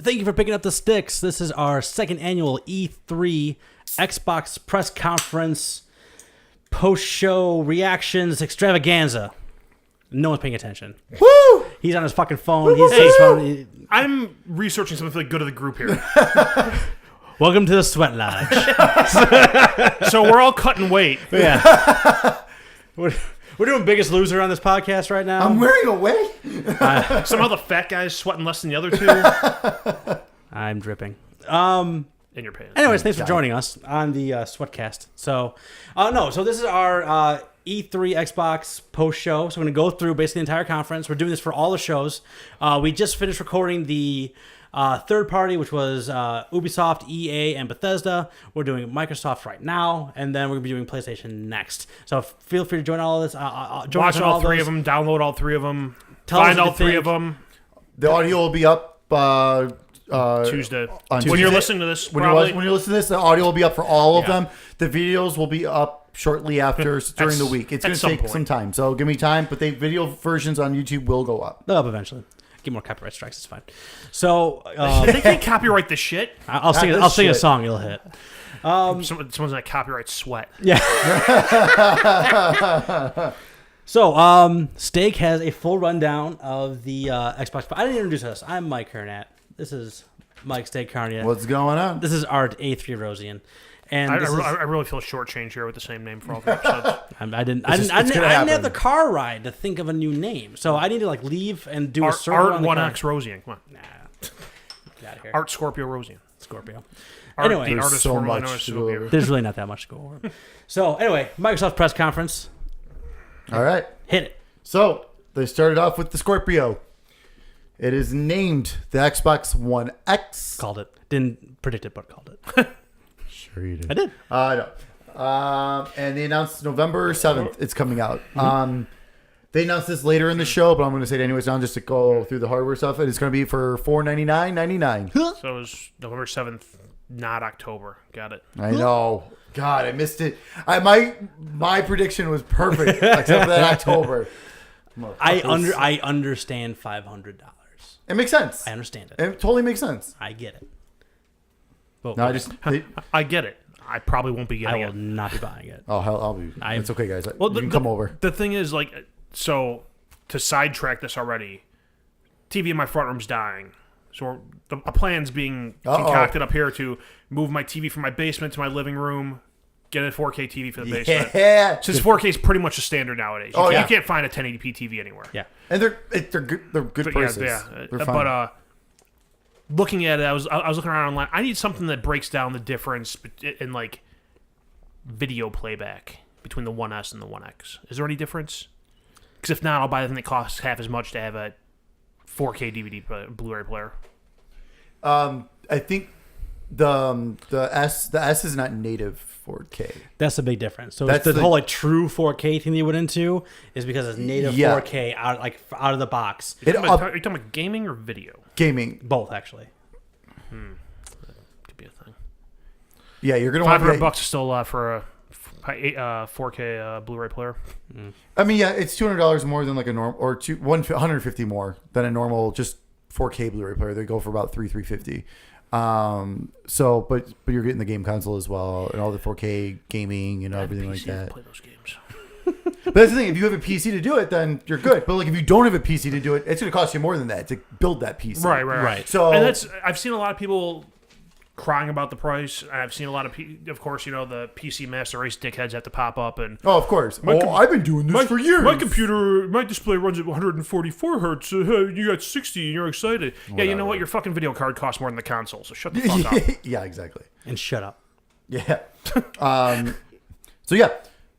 Thank you for picking up the sticks. This is our second annual E3 Xbox press conference post-show reactions extravaganza. No one's paying attention. Woo! He's on his fucking phone. He's on his phone. I'm researching something for the good of the group here. Welcome to the Sweat Lodge. So we're all cutting weight. Yeah. We're doing Biggest Loser on this podcast right now. I'm wearing a wig. Somehow the fat guy's sweating less than the other two. I'm dripping. In your pants. Anyways, thanks for joining us on the Sweatcast. So, so this is our E3 Xbox post show. So we're going to go through basically the entire conference. We're doing this for all the shows. We just finished recording the third party, which was Ubisoft, EA, and Bethesda. We're doing Microsoft right now, and then we're going to be doing PlayStation next. So feel free to join all of this. Watch all three of them. Download all three of them. Find all three of them. The audio will be up Tuesday. On When you're Tuesday. listening to this, When probably. you're listening to this, the audio will be up for all of them. The videos will be up shortly after during the week. It's going to take some time, so give me time. But the video versions on YouTube will go up. They'll up eventually. Get more copyright strikes. It's fine. So They can't copyright this shit. I'll sing a song. It'll hit. Someone's gonna copyright Sweat. Yeah. So, Steak has a full rundown of the Xbox. I didn't introduce us. I'm Mike Hernat. This is Mike Steak Carnia. What's going on? This is Art A3 Rosian. And I really feel shortchanged here with the same name for all the episodes. I didn't have the car ride to think of a new name, so I need to leave and do a circle Art on the 1X Rosian. Come on. Nah, get out of here. Art Scorpio Rosian. Scorpio. Art, Anyway, the There's artist so formerly much known as to go Scorpio. over. There's really not that much to go over. So anyway, Microsoft press conference. All right. Hit it. So they started off with the Scorpio. It is named the Xbox One X. Called it. Didn't predict it, but called it. Sure you did. I did. No. And they announced November 7th it's coming out. They announced this later in the show, but I'm going to say it anyways now just to go through the hardware stuff. It's going to be for $499.99. So it was November 7th, not October. Got it. I know. God, I missed it. My prediction was perfect, except for that October. I understand $500. It makes sense. I understand it. It totally makes sense. I get it. But No, I get it. I probably won't be I getting will it. not be buying it. Oh, hell, I'll be. It's okay, guys. You can come over. The thing is, so to sidetrack this already, TV in my front room's dying. So a plan's being concocted up here to move my TV from my basement to my living room, get a 4K TV for the basement. Yeah. Since 4K is pretty much a standard nowadays. You can't find a 1080p TV anywhere. Yeah. And they're good. They're good prices. Yeah. They're fine. But looking at it, I was looking around online. I need something that breaks down the difference in video playback between the 1S and the 1X. Is there any difference? Because if not, I'll buy the thing that costs half as much to have a 4K DVD Blu-ray player. I think the S is not native 4K. That's a big difference. So That's the the whole true 4K thing they went into is because it's native 4K out of the box. Are you talking about gaming or video? Gaming. Both actually. Could be a thing. Yeah, you're gonna want $500 is still a lot for a 4K Blu-ray player. I mean, yeah, it's $200 more than a normal, or $150 more than a normal just 4K Blu-ray player. They go for about $350. So, but you're getting the game console as well, and all the 4K gaming and everything like that. Play those games. But that's the thing. If you have a PC to do it, then you're good. But if you don't have a PC to do it, it's going to cost you more than that to build that PC. Right. So, and I've seen a lot of people crying about the price. I've seen a lot of course, the PC Master Race dickheads have to pop up and. Oh, of course. I've been doing this for years. My display runs at 144 hertz. You got 60, and you're excited. Whatever. Yeah, you know what? Your fucking video card costs more than the console, so shut the fuck up. Yeah, exactly. And shut up. Yeah. So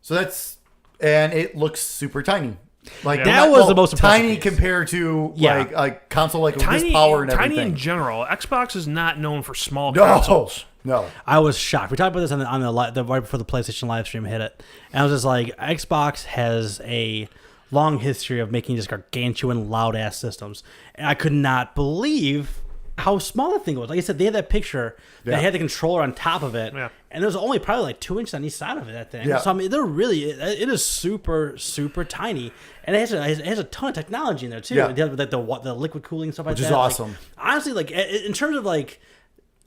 that's, and it looks super tiny. That was the most impressive tiny piece. compared to a console with Tiny, this power and everything. Tiny in general. Xbox is not known for small consoles. No. I was shocked. We talked about this on the right before the PlayStation live stream hit it, and I was just like, Xbox has a long history of making just gargantuan, loud ass systems, and I could not believe how small the thing was. Like I said, they had that picture that Yeah. had the controller on top of it, Yeah. and there was only probably like 2 inches on each side of it. That thing. Yeah. So I mean, they're really it is super super tiny, and it has a ton of technology in there too. Yeah. It has, like the liquid cooling and stuff like Which that. is Like, awesome. honestly, like in terms of like.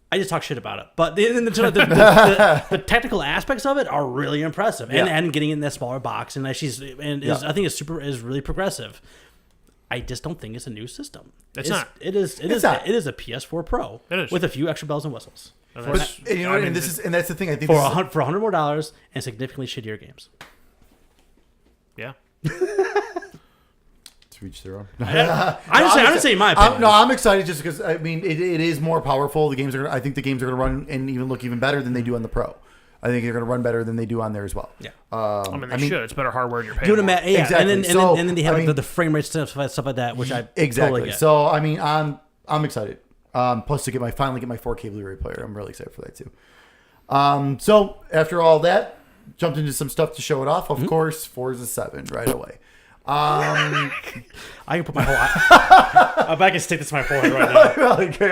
I just talk shit about it, but the technical aspects of it are really impressive, and, Yeah. and getting in that smaller box, and I think is really progressive. I just don't think it's a new system. It's not. It is not. It is a PS4 Pro. It is. With a few extra bells and whistles And But, that's- and, you know, I mean, and that's the thing. I think for this is- $100 more and significantly shittier games. yeah. to reach their own. I'm just saying my opinion. I'm excited just because I mean it is more powerful. The games are. I think the games are going to run and even look even better than they do on the Pro. I think they're going to run better than they do on there as well. Yeah. I mean, they should. It's better hardware, and you're paying. Do it more. yeah, Exactly. and then they have I like, mean- the frame rate stuff like that, which I Exactly. totally get. So I mean, I'm excited. Plus to finally get my 4K Blu-ray player. I'm really excited for that too. So after all that, jumped into some stuff to show it off. Of course, Forza 7 right away. I can put my whole I can stick this to my forehead right now. Really good.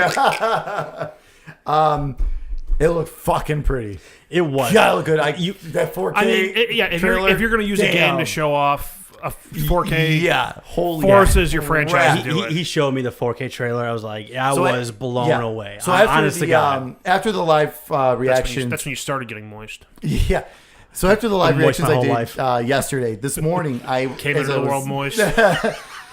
It looked fucking pretty. It was. Yeah, it looked good. That 4K. I mean, if you're going to use a game to show off a 4K, yeah, holy Forza is your franchise. crap. to do it. He showed me the 4K trailer. I was like, I So was blown yeah. away. So Honest to God. after the live reaction, That's when you started getting moist. yeah. So after the live I've moist reactions my I whole did life. yesterday, this morning I Came as into I the was- world moist.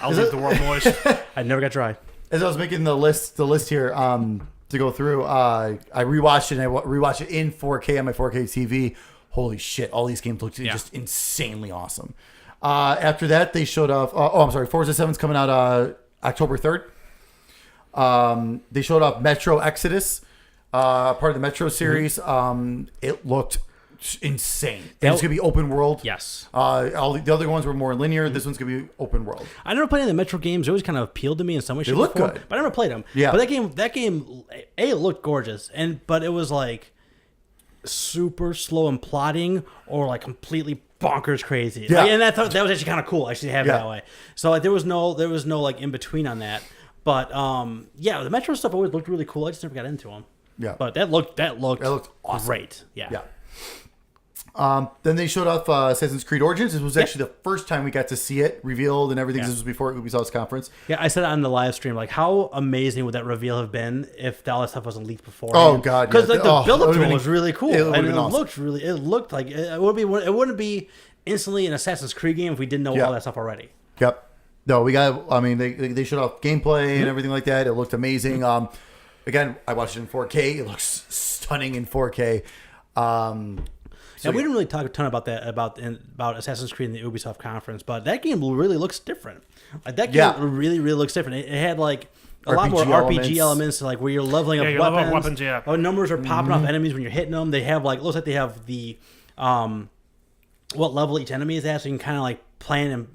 I'll leave the world moist. I never got dry. As I was making the list here to go through, I rewatched it. And I rewatched it in 4K on my 4K TV. Holy shit! All these games looked just insanely awesome. After that, they showed off. I'm sorry, Forza 7's coming out October 3rd. They showed off Metro Exodus, part of the Metro series. It looked insane. And it's gonna be open world. Yes. All the other ones were more linear. This one's gonna be open world. I never played any of the Metro games. They always kind of appealed to me in some way. They look good. but I never played them. Yeah. But that game, it looked gorgeous, but it was like super slow and plotting, or like completely bonkers crazy. Yeah. Like, and I thought that was actually kind of cool. Actually, to have it Yeah. that way. So like there was no like in between on that. But yeah, the Metro stuff always looked really cool. I just never got into them. Yeah. But that looked awesome. great. Yeah. Yeah. Then they showed off Assassin's Creed Origins. This was actually the first time we got to see it revealed and everything. Yeah. This was before Ubisoft's conference. Yeah, I said it on the live stream. Like, how amazing would that reveal have been if all that stuff wasn't leaked before? Oh, God, Because yeah. like the Oh, build it up would've to it been- was really cool, it would've and been it awesome. looked like it wouldn't be instantly an Assassin's Creed game if we didn't know Yeah. all that stuff already. Yep. No, we got. I mean, they showed off gameplay and everything like that. It looked amazing. Again, I watched it in 4K. It looks stunning in 4K. So we didn't really talk a ton about that about Assassin's Creed in the Ubisoft conference, but that game really looks different. Like that game really really looks different. It had like a lot more RPG elements, like where you're leveling up you're weapons. leveling up weapons, yeah. Numbers are popping off enemies when you're hitting them. They have like looks like they have the what level each enemy is at, so you can kind of like plan and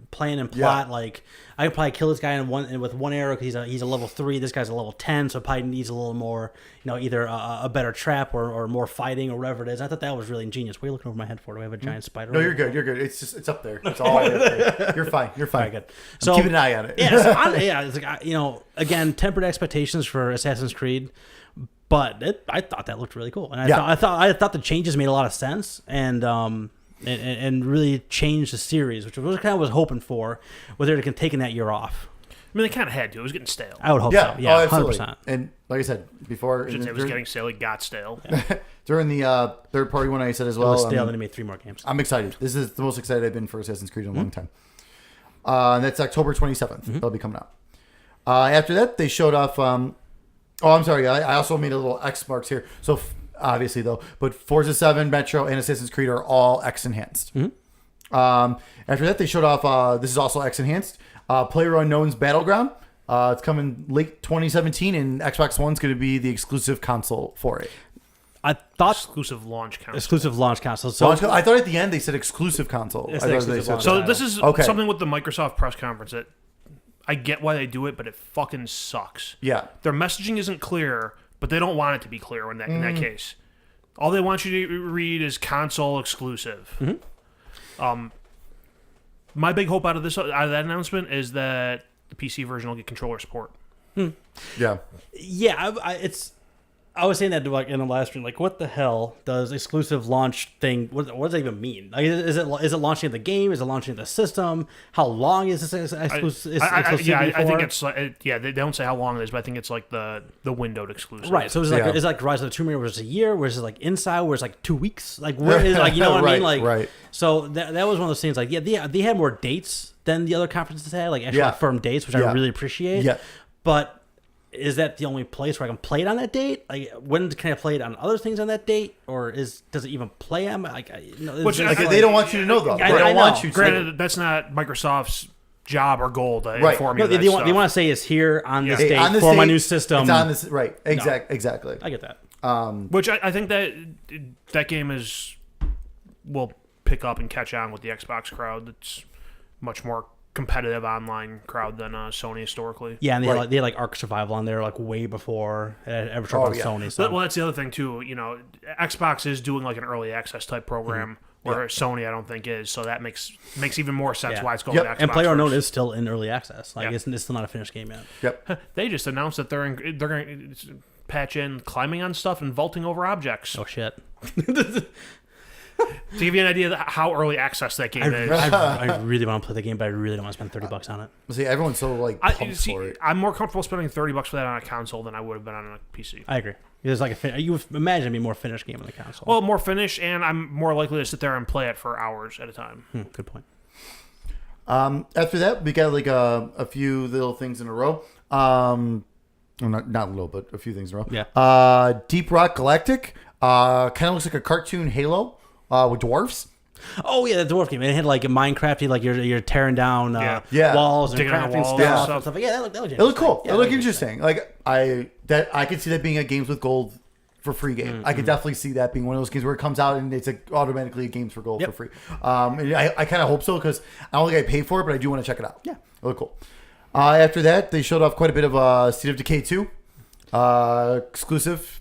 plot. Yeah. Like I can probably kill this guy with one arrow because he's a level 3. This guy's a level 10, so probably needs a little more, either a better trap or more fighting or whatever it is. I thought that was really ingenious. What are you looking over my head for? Do we have a giant spider? No, you're good. You're good. It's up there. It's all up there. You're fine. You're fine. Very good. So keep an eye on it. Yeah, it's like again, tempered expectations for Assassin's Creed, but I thought that looked really cool, and I thought the changes made a lot of sense, and really changed the series, which was kind of was hoping for, whether it can taking that year off. I mean, they kind of had to. It was getting stale. I would hope Yeah. so. Yeah, Oh, absolutely. 100%. And like I said before, It was getting stale. It got stale. during the third party one, I said as It well. was stale, then they made 3 more games. I'm excited. This is the most excited I've been for Assassin's Creed in a long time. And that's October 27th. They'll be coming out. After that, they showed off. I'm sorry. I also made a little X marks here. So obviously, though, but Forza 7, Metro, and Assassin's Creed are all X enhanced. After that, they showed off. This is also X enhanced. PlayerUnknown's Battleground. It's coming late 2017, and Xbox One's going to be the exclusive console for it. I thought Exclusive launch console. exclusive launch console. So I thought at the end they said exclusive console. It's I the thought they exclusive said launch. So this is Okay. something with the Microsoft press conference that I get why they do it, but it fucking sucks. Yeah. Their messaging isn't clear, but they don't want it to be clear in that case. All they want you to read is console exclusive. My big hope out of that announcement is that the PC version will get controller support. Yeah. Yeah, I was saying that like in the last stream, like what the hell does exclusive launch thing? What does that even mean? Like, is it launching the game? Is it launching the system? How long is this exclusive? I think it's like, they don't say how long it is, but I think it's like the windowed exclusive. Right. So is it like Rise of the Tomb Raider, where it's a year? Where is it like Inside, where it's like 2 weeks? Like where is like you know what I mean? Like right. So that was one of those things. Like they had more dates than the other conferences had, like actual firm dates, which I really appreciate. Yeah. But is that the only place where I can play it on that date? Like, when can I play it on other things on that date, or does it even play on? Like, they don't want you to know though. They don't want you to. Granted, that's not Microsoft's job or goal to inform you. No, of that they stuff. want to say it's here on this date for my new system. It's on this right. Exactly. I get that. Which I think that game will pick up and catch on with the Xbox crowd. It's much more competitive online crowd than Sony historically. Yeah, and they had like Ark Survival on there like way before it ever showed up on Sony. So. Well, that's the other thing too. You know, Xbox is doing like an early access type program where Sony I don't think is. So that makes even more sense why it's going to Xbox. And PlayerUnknown is still in early access. Like it's still not a finished game yet. Yep. They just announced that they're going to patch in climbing on stuff and vaulting over objects. Oh shit. To give you an idea of how early access that game is. I really want to play the game, but I really don't want to spend $30 on it. See, everyone's so like pumped for it. I'm more comfortable spending $30 for that on a console than I would have been on a PC. I agree. There's like you would imagine it'd be more finished game on the console. Well, more finished, and I'm more likely to sit there and play it for hours at a time. Good point. After that, we got like a few little things in a row. Well, not little, but a few things in a row. Yeah. Deep Rock Galactic. Kind of looks like a cartoon Halo with dwarves. Oh yeah, the dwarf game. It had like a Minecrafty, like you're tearing down walls and digging out crafting walls stuff and and stuff. Yeah, that looked It looked cool. Yeah, it looked interesting. Like I could see that being a games with gold for free game. I could definitely see that being one of those games where it comes out and it's automatically a games for gold for free. And I kind of hope so because I don't think I paid for it, but I do want to check it out. Yeah, it looked cool. After that, they showed off quite a bit of State of Decay 2, exclusive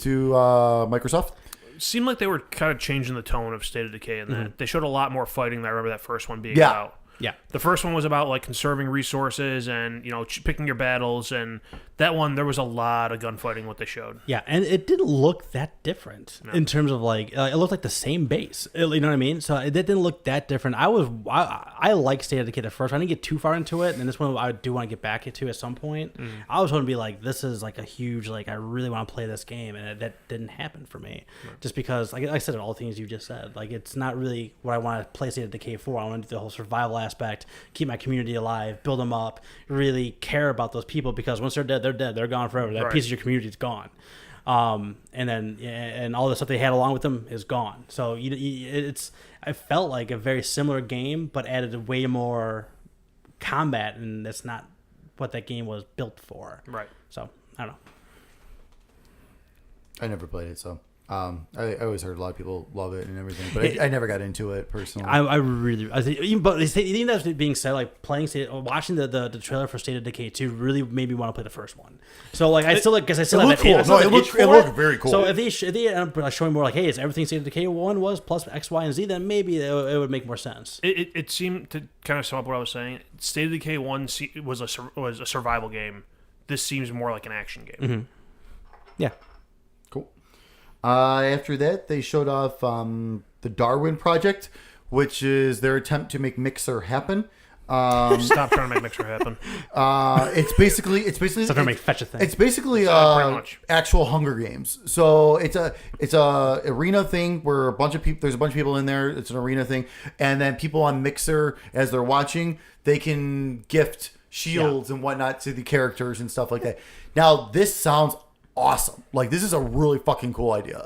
to Microsoft. Seemed like they were kind of changing the tone of State of Decay in that they showed a lot more fighting than I remember that first one being about. Yeah. The first one was about like conserving resources and picking your battles, and that one there was a lot of gunfighting. What they showed. Yeah, and it didn't look that different in terms of like it looked like the same base. You know what I mean? So it didn't look that different. I like State of Decay at first. I didn't get too far into it, and this one I do want to get back into at some point. I was going to be like, this is like a huge I really want to play this game, and that didn't happen for me, just because like I said, all the things you just said. Like it's not really what I want to play State of Decay for. I want to do the whole survival aspect, keep my community alive, build them up, really care about those people, because once they're dead, they're gone forever. That piece of your community is gone. And all the stuff they had along with them is gone. So I felt like a very similar game, but added way more combat, and that's not what that game was built for. Right. So I don't know. I never played it, so I always heard a lot of people love it and everything, but I never got into it personally. I think even that being said, like watching the trailer for State of Decay 2 really made me want to play the first one. So like I still have that. Cool. It looked very cool. So if they end up showing more like, hey, it's everything State of Decay 1 was plus X, Y, and Z, then maybe it would make more sense. It seemed to kind of sum up what I was saying. State of Decay 1 was a survival game. This seems more like an action game. Yeah. Cool. After that, they showed off the Darwin Project, which is their attempt to make Mixer happen. Stop trying to make Mixer happen. It's basically Stop trying to make Fetch a thing. It's basically pretty much actual Hunger Games. So it's a arena thing where there's a bunch of people in there. It's an arena thing, and then people on Mixer, as they're watching, they can gift shields and whatnot to the characters and stuff like that. Now this sounds awesome. Like this is a really fucking cool idea.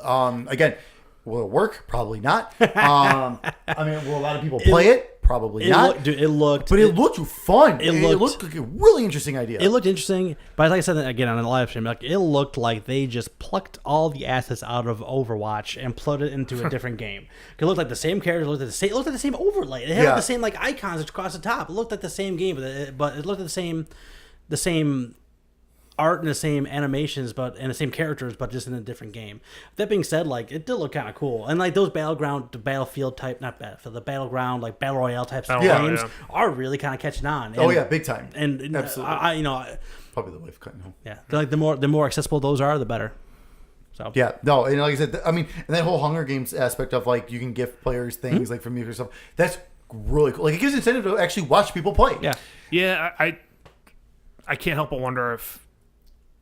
Again, will it work? Probably not. I mean, will a lot of people play it? Probably not. It looked fun. It looked like a really interesting idea. It looked interesting, but like I said again on the live stream, like it looked like they just plucked all the assets out of Overwatch and plugged it into a different game. It looked like the same characters, it looked like the same overlay. It had like the same like icons across the top. It looked like the same game, but it looked at the same art and the same animations, but and the same characters, but just in a different game. That being said, like it did look kind of cool, and like those battlefield type, not battlefield, the battleground like battle royale types of Battle games Royale, are really kind of catching on. Oh yeah, big time. and Absolutely. I you know, Probably the wave cutting home. yeah, like the more accessible those are, the better. So Yeah, no, and like I said, I mean, and that whole Hunger Games aspect of like you can gift players things like from you or stuff. That's really cool. Like it gives incentive to actually watch people play. yeah. Yeah, I can't help but wonder if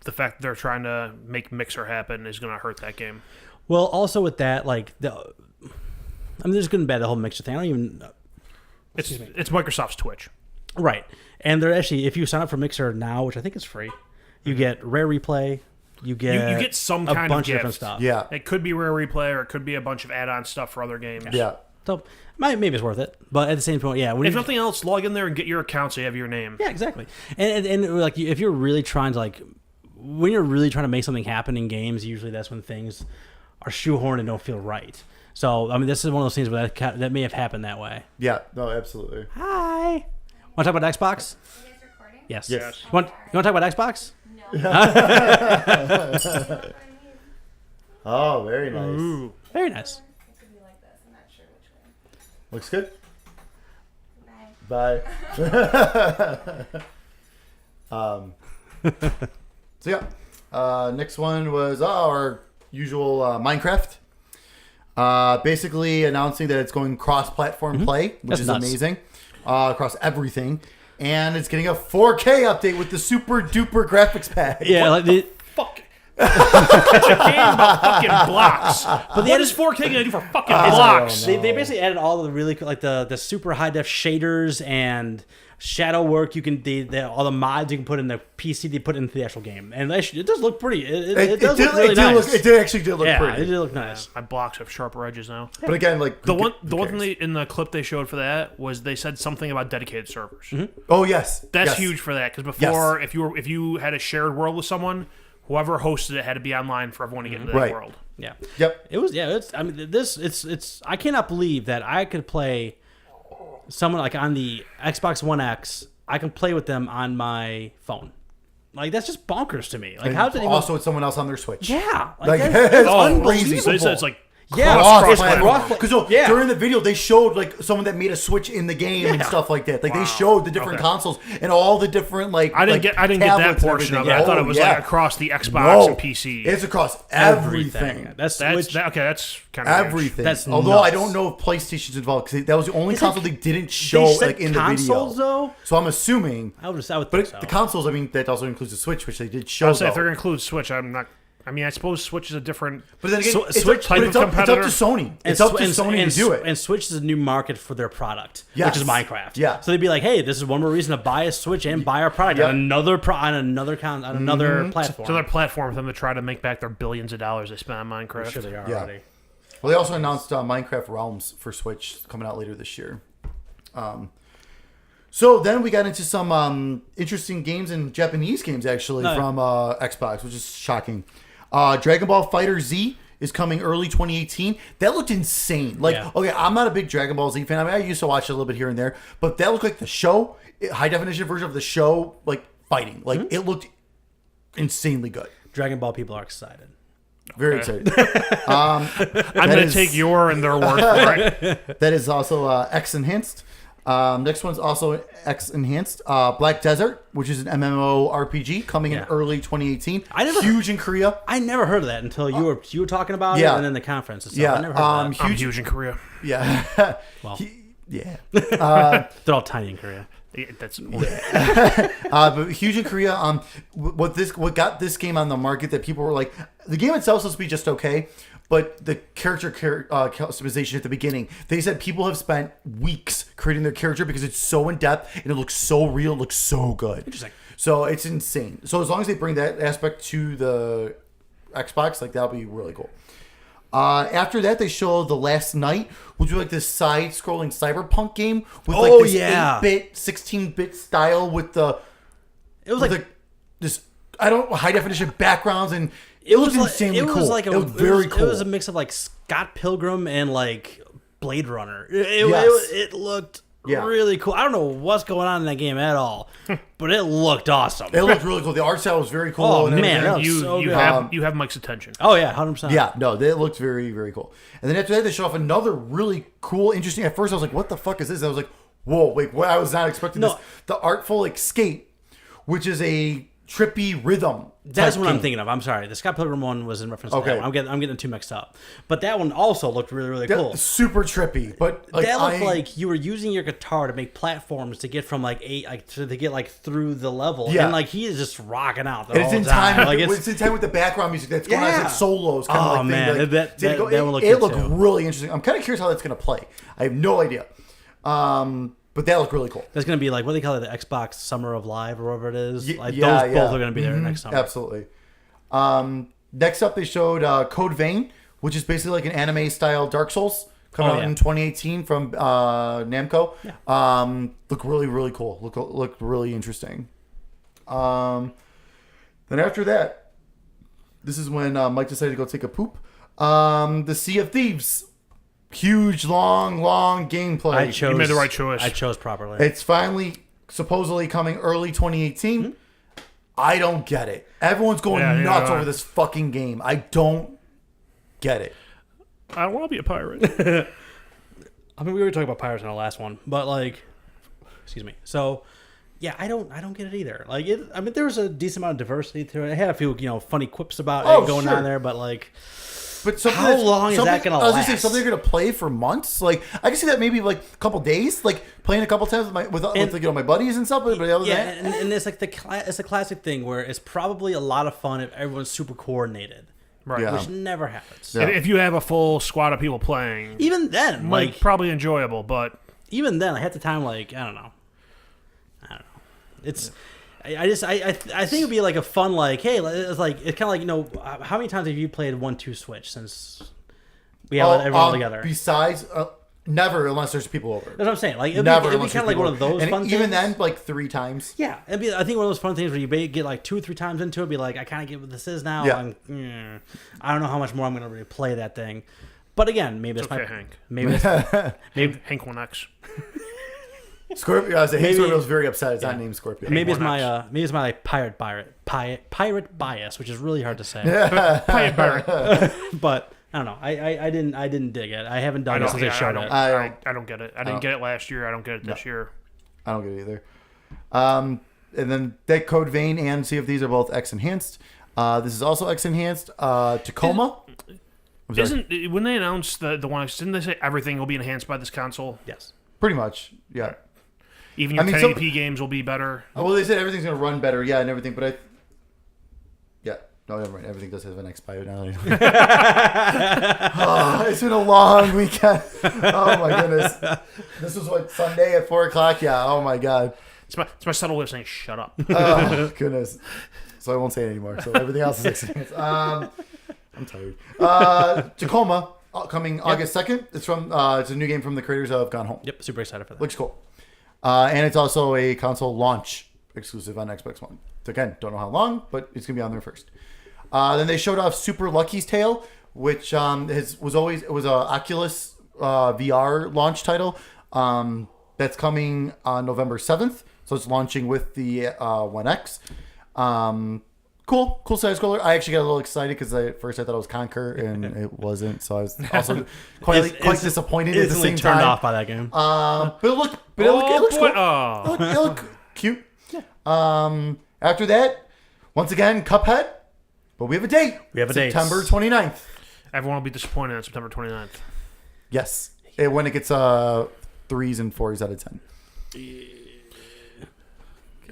the fact that they're trying to make Mixer happen is going to hurt that game. Well, also with that, like there's good and bad the whole mixture thing. I don't even. It's Microsoft's Twitch. Right. And they're actually, if you sign up for Mixer now, which I think is free, you get rare replay. You get some a kind bunch of of different gift. stuff. Yeah, It could be rare replay, or it could be a bunch of add-on stuff for other games. yeah. So maybe it's worth it. But at the same point, yeah. If nothing else, log in there and get your account so you have your name. Yeah, exactly. And like if you're really trying to like, when you're really trying to make something happen in games, usually that's when things are shoehorned and don't feel right. So I mean, this is one of those things where that may have happened that way. Yeah, no, absolutely. Hi. Want to talk about Xbox? You guys recording? Yes. Yes. You want to talk about Xbox? No. Oh, very nice. Ooh. Very nice. It could be like this. I'm not sure which way. Looks good. Bye. So yeah, next one was our usual Minecraft. Basically announcing that it's going cross-platform play, which That's is nuts. amazing, across everything, and it's getting a 4K update with the super duper graphics pack. Yeah, like Fuck. It's a game about fucking blocks. But what is 4K going to do for fucking blocks? they basically added all of the really like the super high def shaders and shadow work. You can all the mods you can put in the PC they put into the actual game, and it does look pretty. It does look really nice. It did actually look yeah, pretty. it did look nice. My blocks have sharper edges now. But again, like The who one cares? thing in the clip they showed for that was they said something about dedicated servers. Oh yes, That's yes. huge for that, because before, if you had a shared world with someone, whoever hosted it had to be online for everyone to get into that Right. world. Yeah, Yep. it was. Yeah, it's. I mean, it's. I cannot believe that I could play someone like on the Xbox One X. I can play with them on my phone. Like that's just bonkers to me. Like And how did it even? also with someone else on their Switch? Yeah, Like, that's it's unbelievable. crazy. So they said it's like Yeah, Cross-platform. cross- Because yeah. during the video they showed like someone that made a Switch in the game and Yeah. stuff like that. Like Wow. they showed the different Okay. consoles and all the different like. I didn't get that tablets and portion of it. everything. I thought Oh, it was yeah. like across the Xbox No, and PC. It's across everything. That's That's Switch. that's kind of Everything. That's Although I nuts. don't know if PlayStation's involved because that was the only Is it- console they didn't show they said like in the consoles video. though. So I'm assuming. I would But think so. the consoles, I mean, that also includes the Switch, which they did show. I'll say if though. they're going to include Switch, I'm not. I mean, I suppose Switch is a different. But then again, it's Switch up, type but of it's up to competitor. Sony. It's up to Sony to do it. And Switch is a new market for their product, Yes. which is Minecraft. Yeah. So they'd be like, "Hey, this is one more reason to buy a Switch and buy our product Yep. on another on another platform." So they're platform for them to try to make back their billions of dollars they spent on Minecraft. I'm sure they are Yeah. already. Well, they also announced Minecraft Realms for Switch coming out later this year. So then we got into some interesting games and Japanese games actually No. from Xbox, which is shocking. Dragon Ball Fighter Z is coming early 2018. That looked insane. Like, Yeah. okay, I'm not a big Dragon Ball Z fan. I mean, I used to watch it a little bit here and there, but that looked like the show, high definition version of the show, like fighting. Like, it looked insanely good. Dragon Ball people are excited. Very excited. I'm That going to is- take your and their word for it. That is also X Enhanced. Next one's also X Enhanced. Black Desert, which is an MMORPG coming in Yeah. early 2018. I never- Huge in Korea. I never heard of that until you were talking about yeah. it, and then the conference and stuff. Yeah, I never heard of that. I'm huge in Korea. Yeah. Well. Yeah. They're all tiny in Korea. Yeah, that's But huge in Korea. What got this game on the market that people were like, the game itself is supposed to be just okay, but the character customization at the beginning, they said people have spent weeks creating their character because it's so in depth and it looks so real, it looks so good. Interesting. So it's insane. So as long as they bring that aspect to the Xbox, like that'll be really cool. After that, they showed The Last Night, which was like this side-scrolling cyberpunk game with like Oh, this yeah. 8-bit, 16-bit style with the It was with like like this I don't know, high definition backgrounds and it looked insanely it cool. was like it was very cool. It was a mix of like Scott Pilgrim and like Blade Runner. Yes. It looked Yeah. really cool. I don't know what's going on in that game at all, but it looked awesome. It looked really cool. The art style was very cool. Oh, and man, everything. that was You so good. you have Mike's attention. Oh yeah, 100%. Yeah, no, they looked very, very cool. And then after that, they showed off another really cool, interesting. At first, I was like, "What the fuck is this?" And I was like, "Whoa, wait, what?" I was not expecting No. this. The Artful Escape, which is a trippy rhythm. That's type what I'm game. thinking of. I'm sorry. The Scott Pilgrim one was in reference to Okay. that one. I'm getting them two mixed up. But that one also looked really, really cool. That's super trippy, but like That looked like you were using your guitar to make platforms to get from to get like through the level. Yeah. And like he is just rocking out the And it's whole in time. time. Like It's in time with the background music that's going on. It's Yeah. like solos, kind Oh, of like man, thing. Like, that did it go- one looked it good, looked too. really interesting. I'm kind of curious how that's going to play. I have no idea. But that looked really cool. That's gonna be like what do they call it, the Xbox Summer of Live or whatever it is. Like yeah, those yeah. both are gonna be there next summer. Absolutely. Next up, they showed Code Vein, which is basically like an anime style Dark Souls coming Oh, out yeah. in 2018 from Namco. Yeah. Look really, really cool. Look really interesting. Then after that, this is when Mike decided to go take a poop. The Sea of Thieves. Huge, long gameplay. I chose. You made the right choice. I chose properly. It's finally supposedly coming early 2018. I don't get it. Everyone's going Yeah, yeah, nuts yeah. over this fucking game. I don't get it. I don't want to be a pirate. I mean, we were talking about pirates in our last one, but like, excuse me. So, yeah, I don't get it either. Like, I mean, there was a decent amount of diversity to it. It had a few, funny quips about Oh, it going sure. on there, but like, But something How that's- long is that something- gonna I was gonna say last? something you're gonna play for months. Like I can see that maybe like a couple days, like playing a couple times with my buddies and stuff. But other than yeah, that, and it's like it's a classic thing where it's probably a lot of fun if everyone's super coordinated, Right. Yeah. which never happens. Yeah. If you have a full squad of people playing, Even then, like like probably enjoyable, but even then, like, half the time, like I don't know. It's I think it'd be like a fun like hey it's kind of like how many times have you played 1-2 Switch since we have everyone together? Besides, never unless there's people over. That's what I'm saying. Like it'd Never be unless kind of there's like one people of over. those And fun even things. then, like 3 times. Yeah, it'd be. I think one of those fun things where you get like 2 or 3 times into it, be like, I kind of get what this is now. Yeah. I don't know how much more I'm going to really play that thing. But again, maybe it's that's okay, my Hank. maybe that's, Hank 1X. Scorpio. I was Maybe- Scorpio was very upset. It's not named Scorpio. maybe it's 1X. my like, pirate bias, which is really hard to say. Pirate Pirate. But I don't know. I didn't dig it. I haven't done it since they showed it. I I don't get it. I didn't get it last year. I don't get it this year. I don't get it either. And then that Code Vein and Sea of Thieves are both X enhanced. This is also X enhanced. Tacoma. I'm sorry. Isn't when they announced the one X? Didn't they say everything will be enhanced by this console? Yes. Pretty much? Yeah. Even your I mean, 1080p games will be better. Oh, well, they said everything's gonna run better, yeah, and everything. But no, never mind. Everything does have an X bio now. Oh, it's been a long weekend. Oh my goodness. This was what Sunday at 4:00. Yeah. Oh my god. It's my subtle way of saying shut up. Oh goodness. So I won't say it anymore. So everything else is X enhanced. I'm tired. Tacoma coming August 2nd. It's it's a new game from the creators of Gone Home. Yep. Super excited for that. Looks cool. And it's also a console launch exclusive on Xbox One. So again, don't know how long, but it's gonna be on there first. Then they showed off Super Lucky's Tale, which was a Oculus VR launch title. That's coming on November 7th. So it's launching with the One X. Cool side scroller. I actually got a little excited because at first I thought it was Conquer and it wasn't. So I was also quite disappointed at the Instantly same turned time. off by that game. But it looks boy. cool. Oh. It look cute. After that, once again, Cuphead. But we have a date. We have a date. September 29th. Everyone will be disappointed on September 29th. Yes. When it gets 3s and 4s out of 10.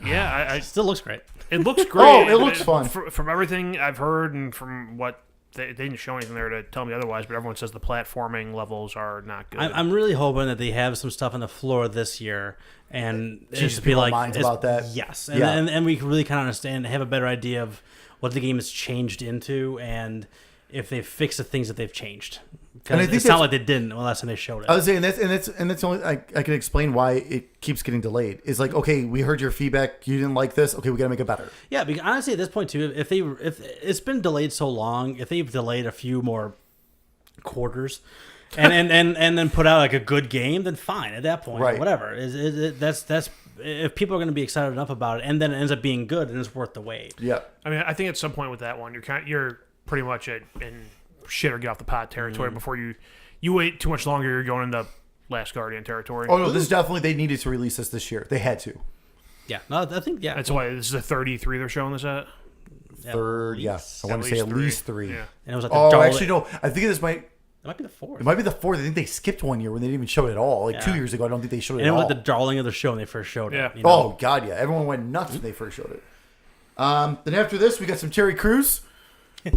Yeah, I Still looks great. it looks great. Oh, it looks fun. From everything I've heard and from what they didn't show anything there to tell me otherwise, but everyone says the platforming levels are not good. I'm really hoping that they have some stuff on the floor this year and Change just be people's like minds about that. Yes, and, Yeah. and we can really kind of understand, have a better idea of what the game has changed into, and if they've fixed the things that they've changed. And I Because think it sounded that's- like they didn't the last time they showed it. I was saying that's only I can explain why it keeps getting delayed. It's like, okay, we heard your feedback, you didn't like this, okay, we gotta make it better. Yeah, because honestly, at this point too, if it's been delayed so long, if they've delayed a few more quarters, and then put out like a good game, then fine. At that point, Right. whatever. That's if people are going to be excited enough about it, and then it ends up being good, then it's worth the wait. Yeah. I mean, I think at some point with that one, you're pretty much in shit or get off the pot territory before you wait too much longer. You're going into Last Guardian territory. Oh no, this is definitely they needed to release this year. They had to. Yeah, no, I think That's why this is the 33 they're showing this at. Third, least. yeah. I want to say at least three. Yeah. And it was like the Oh, actually, no. I think this might. It might be the fourth. It might be the fourth. I think they skipped one year when they didn't even show it at all. Like 2 Yeah. years ago, I don't think they showed it And it at was all. like the darling of the show when they first showed Yeah. it. You know? Oh god, yeah! Everyone went nuts when they first showed it. Then after this, we got some Terry Crews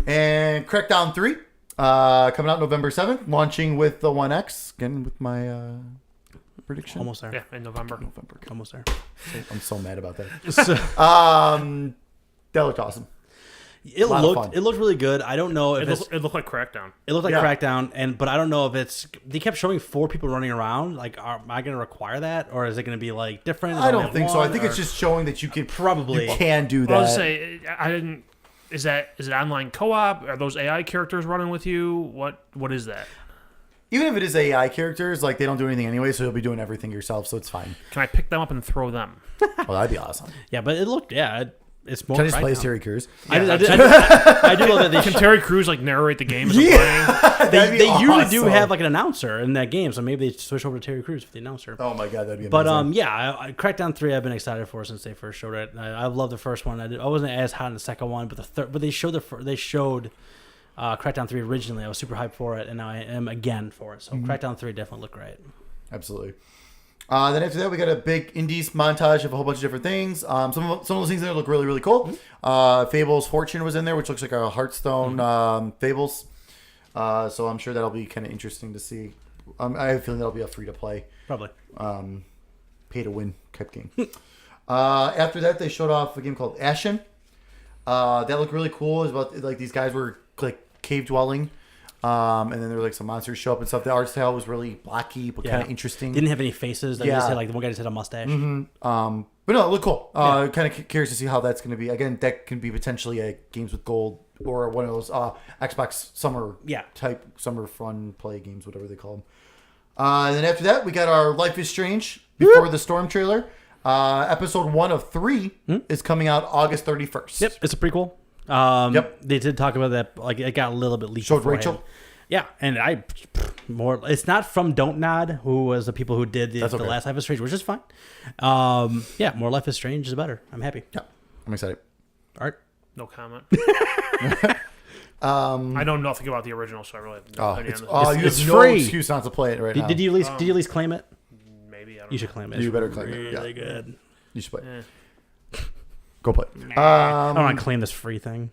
and Crackdown 3 coming out November 7th, launching with the One X. Again, with my prediction. Almost there. Yeah, in November. Almost there. I'm so mad about that. So, That looked awesome. it lot of fun. looked really good. I don't know if It looked like Crackdown. it looked like Yeah. Crackdown, but I don't know if it's. They kept showing 4 people running around. Like, am I going to require that, or is it going to be like different? I don't think so. I think it's just showing that you Probably. can do that. Well, I was say I didn't. Is it online co-op? Are those AI characters running with you? What is that? Even if it is AI characters, like they don't do anything anyway, so you'll be doing everything yourself, so it's fine. Can I pick them up and throw them? Well, that'd be awesome. Yeah, but it looked. Yeah, it's more. Can I just play as Crackdown. Terry Crews? I do love that they. Can Terry Crews like narrate the game as I'm playing? That'd be They usually do awesome. have like an announcer in that game, so maybe they switch over to Terry Crews for the announcer. Oh my god, that'd be amazing. But yeah, Crackdown 3 I've been excited for since they first showed it. I love the first one. I wasn't as hot in the second one, but the third. But they showed Crackdown 3 originally. I was super hyped for it, and now I am again for it. So Crackdown 3 definitely looked great. Absolutely. Then after that, we got a big indies montage of a whole bunch of different things. Some of those things there look really, really cool. Fables Fortune was in there, which looks like a Hearthstone Fables. So I'm sure that'll be kind of interesting to see. I have a feeling that'll be a free to play, Probably. pay to win type game. After that, they showed off a game called Ashen. That looked really cool. It's about like these guys were like cave dwelling. And then there were like some monsters show up and stuff. The art style was really blocky, but kind of interesting. Didn't have any faces. They Yeah. just had like the one guy just had a mustache. But no, it looked cool. Kind of curious to see how that's going to be. Again, that can be potentially a Games with Gold or one of those Xbox summer type summer fun play games, whatever they call them. And then after that, we got our Life is Strange Before the Storm trailer. Episode 1 of 3 is coming out August 31st. Yep, it's a prequel. Yep. They did talk about that. Like it got a little bit leaked. Showed beforehand. Rachel? Yeah, and more. It's not from Don't Nod, who was the people who did the That's okay. last Life is Strange, which is fine. Yeah, more Life is Strange is better. I'm happy. Yeah, I'm excited. Art. No comment. I know nothing about the original, so I really have no opinion on this. You It's have no free. excuse not to play it right now. Did you at least claim it? Maybe I don't You know. should claim it. You It's better claim it, really yeah. good. You should play. Eh. Go play. I don't want to claim this free thing.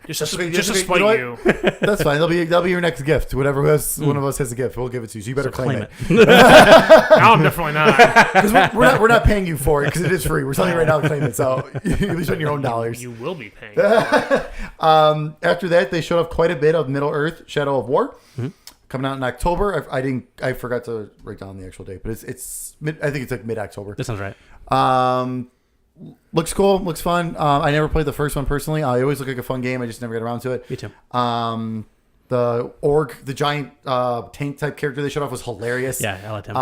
Just okay, to just okay, spite you know you. That's fine. That'll be your next gift. Whatever one of us has a gift, we'll give it to you. So you better claim it. No, I'm definitely not. Because we're not paying you for it because it is free. We're telling you right now to claim it. So at least on your own dollars. You will be paying. After that, they showed off quite a bit of Middle Earth: Shadow of War coming out in October. I forgot to write down the actual date, but it's mid. I think it's like mid-October. That sounds right. Looks cool. Looks fun. I never played the first one personally. I always look like a fun game. I just never get around to it. Me too. The giant tank type character they showed off was hilarious. Yeah, I liked him.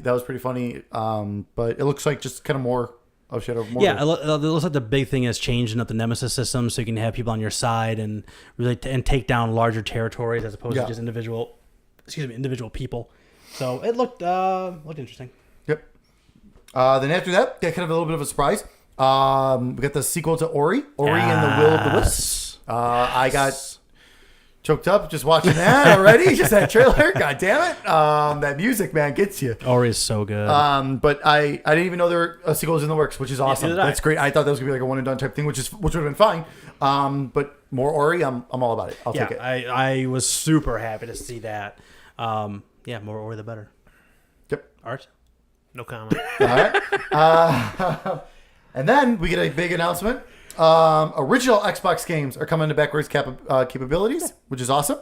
That was pretty funny. But it looks like just kind of more of Shadow of Mordor. Yeah, it looks like the big thing is changing up the Nemesis system so you can have people on your side and really and take down larger territories as opposed to just individual people. So it looked interesting. Yep. Then after that, got kind of a little bit of a surprise. We got the sequel to Ori and the Will of the Wisps. I got choked up just watching that already. Just that trailer. God damn it. That music, man, gets you. Ori is so good. But I didn't even know there were sequels in the works, which is awesome. neither did I. That's great. I thought that was gonna be like a one and done type thing, which would have been fine. But more Ori, I'm all about it. I'll take it. I was super happy to see that. More Ori the better. Yep. Art. No comment. All right. And then we get a big announcement. Original Xbox games are coming to backwards capabilities, which is awesome.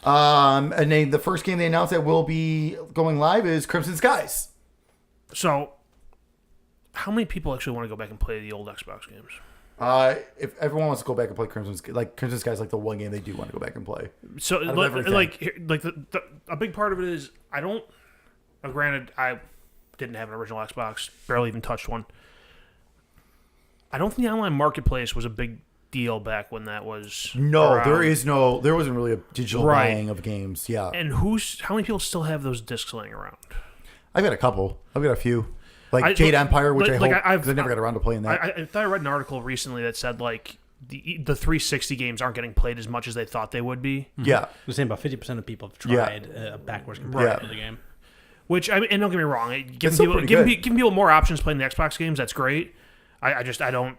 And the first game they announced that will be going live is Crimson Skies. So, how many people actually want to go back and play the old Xbox games? If everyone wants to go back and play Crimson Sky is like the one game they do want to go back and play. So of like, everything. a big part of it is I don't. Granted, I didn't have an original Xbox, barely even touched one. I don't think the online marketplace was a big deal back when that was. No, around. there wasn't really a digital Right. buying of games. Yeah, And how many people still have those discs laying around? I've got a couple. I've got a few. Like I- Jade Empire, which like- I I've- never got around to playing that. I thought I read an article recently that said like the 360 games aren't getting played as much as they thought they would be. yeah, We're saying about 50% of people have Yeah. tried backwards compatibility of the game. Which I mean, and don't get me wrong, giving still people pretty giving, good. pe- giving people more options playing the Xbox games, that's great. I don't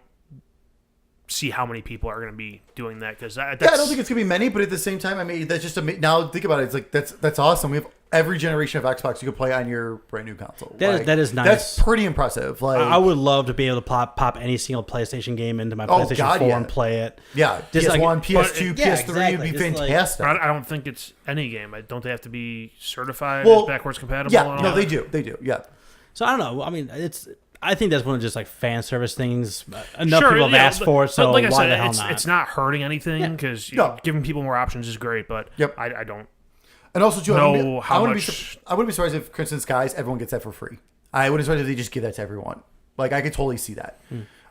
see how many people are going to be doing that because yeah. I don't think it's gonna be many, but at the same time, I mean, that's just now think about it. It's like that's awesome. We have every generation of Xbox you can play on your brand new console. That is nice. That's pretty impressive. Like I would love to be able to pop any single PlayStation game into my PlayStation God, 4 yeah. and play it. yeah, Just like- PS1, PS2, but- yeah, PS3 exactly. would be Just like- fantastic. I don't think it's any game. Don't they have to be certified Well, as backwards compatible? yeah, and no, all they that? do. Yeah. So I don't know. I mean, I think that's one of just like fan service things. Enough Sure, people have yeah, asked for it, so but like I why said, the hell it's, not? it's not hurting anything because No. giving people more options is great. But Yep. I don't. And also, too, Know how I wouldn't much- be surprised if Crimson Skies, everyone gets that for free. I wouldn't be surprised if they just give that to everyone. Like, I could totally see that.